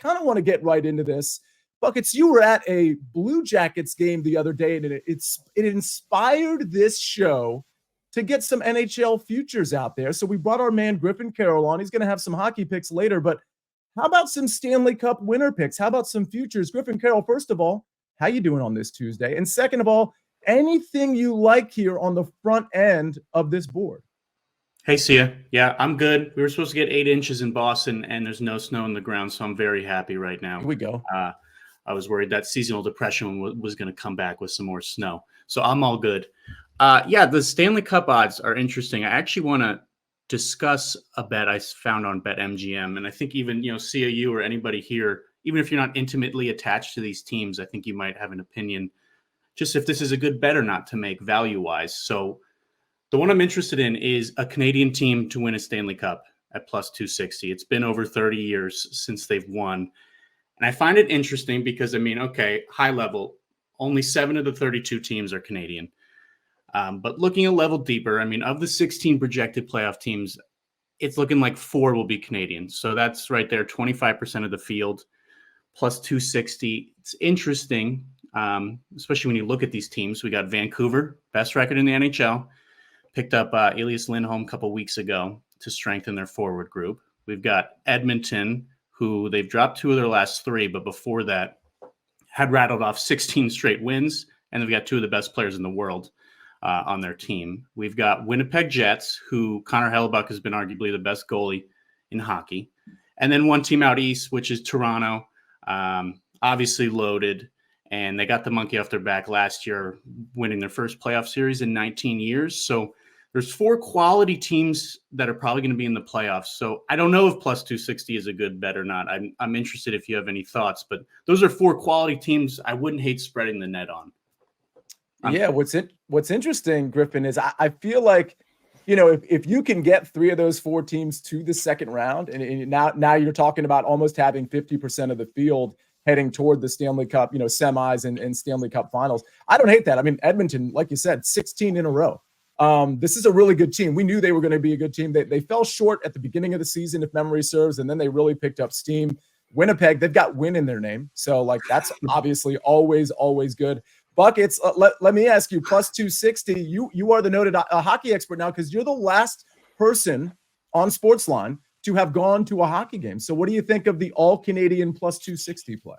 kind of want to get right into this. Buckets, you were at a Blue Jackets game the other day, and it inspired this show to get some NHL futures out there. So we brought our man Griffin Carroll on. He's going to have some hockey picks later, but how about some Stanley Cup winner picks? How about some futures? Griffin Carroll, first of all, how you doing on this Tuesday? And second of all, anything you like here on the front end of this board? Hey, Sia. Yeah, I'm good. We were supposed to get 8 inches in Boston, and there's no snow on the ground, so I'm very happy right now. Here we go. I was worried that seasonal depression was going to come back with some more snow. So I'm all good. Yeah, the Stanley Cup odds are interesting. I actually want to discuss a bet I found on BetMGM. And I think even, Sia, you or anybody here, even if you're not intimately attached to these teams, I think you might have an opinion just if this is a good bet or not to make value-wise. So the one I'm interested in is a Canadian team to win a Stanley Cup at plus 260. It's been over 30 years since they've won. And I find it interesting because, high level, only 7 of the 32 teams are Canadian. But looking a level deeper, of the 16 projected playoff teams, it's looking like 4 will be Canadian. So that's right there, 25% of the field, plus 260. It's interesting, especially when you look at these teams. We got Vancouver, best record in the NHL, picked up Elias Lindholm a couple weeks ago to strengthen their forward group. We've got Edmonton, who they've dropped 2 of their last 3, but before that had rattled off 16 straight wins, and they've got 2 of the best players in the world on their team. We've got Winnipeg Jets, who Connor Hellebuck has been arguably the best goalie in hockey. And then one team out east, which is Toronto, obviously loaded, and they got the monkey off their back last year, winning their first playoff series in 19 years. So there's 4 quality teams that are probably going to be in the playoffs. So I don't know if plus 260 is a good bet or not. I'm interested if you have any thoughts, but those are 4 quality teams I wouldn't hate spreading the net on. Yeah, what's interesting, Griffin, is I feel like, if you can get 3 of those 4 teams to the second round, and now you're talking about almost having 50% of the field heading toward the Stanley Cup, semis and Stanley Cup finals. I don't hate that. Edmonton, like you said, 16 in a row. This is a really good team. We knew they were going to be a good team. They fell short at the beginning of the season, if memory serves, and then they really picked up steam. Winnipeg, they've got win in their name. So, that's obviously always good. Buckets, let me ask you, plus 260, you are the noted hockey expert now because you're the last person on SportsLine to have gone to a hockey game. So what do you think of the all-Canadian plus 260 play?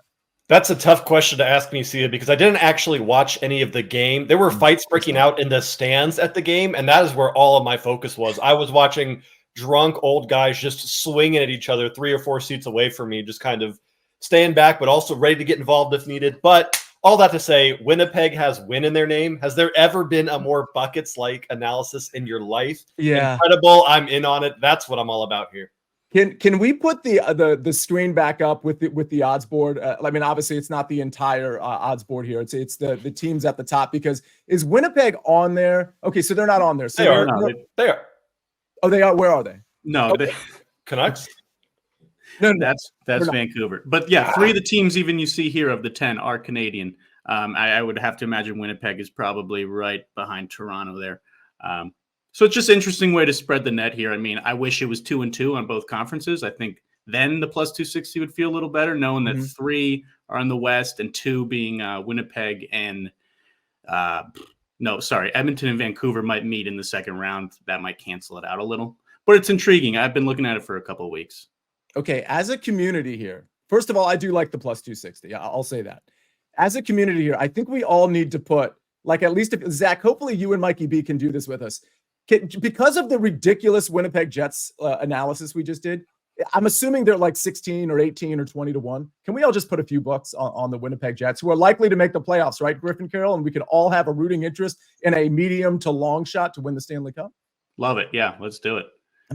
That's a tough question to ask me, Sia, because I didn't actually watch any of the game. There were fights breaking out in the stands at the game, and that is where all of my focus was. I was watching drunk old guys just swinging at each other 3 or 4 seats away from me, just kind of staying back, but also ready to get involved if needed. But all that to say, Winnipeg has win in their name. Has there ever been a more buckets-like analysis in your life? Yeah. Incredible. I'm in on it. That's what I'm all about here. Can we put the screen back up with the odds board? Obviously it's not the entire odds board here. It's the teams at the top, because is Winnipeg on there? Okay, so they're not on there. So they are. They are. Oh, they are. Where are they? No, okay. Canucks. No, that's Vancouver. But yeah, 3 of the teams even you see here of the 10 are Canadian. I would have to imagine Winnipeg is probably right behind Toronto there. So it's just an interesting way to spread the net here. I wish it was 2-2 on both conferences. I think then the plus 260 would feel a little better, knowing that 3 are in the West and 2 being Winnipeg and Edmonton and Vancouver might meet in the second round. That might cancel it out a little. But it's intriguing. I've been looking at it for a couple of weeks. Okay, as a community here, first of all, I do like the plus 260. I'll say that. As a community here, I think we all need to put, at least if Zach, hopefully you and Mikey B can do this with us. Because of the ridiculous Winnipeg Jets analysis we just did, I'm assuming they're 16 or 18 or 20 to 1. Can we all just put a few bucks on the Winnipeg Jets, who are likely to make the playoffs, right, Griffin Carroll? And we can all have a rooting interest in a medium to long shot to win the Stanley Cup? Love it. Yeah, let's do it.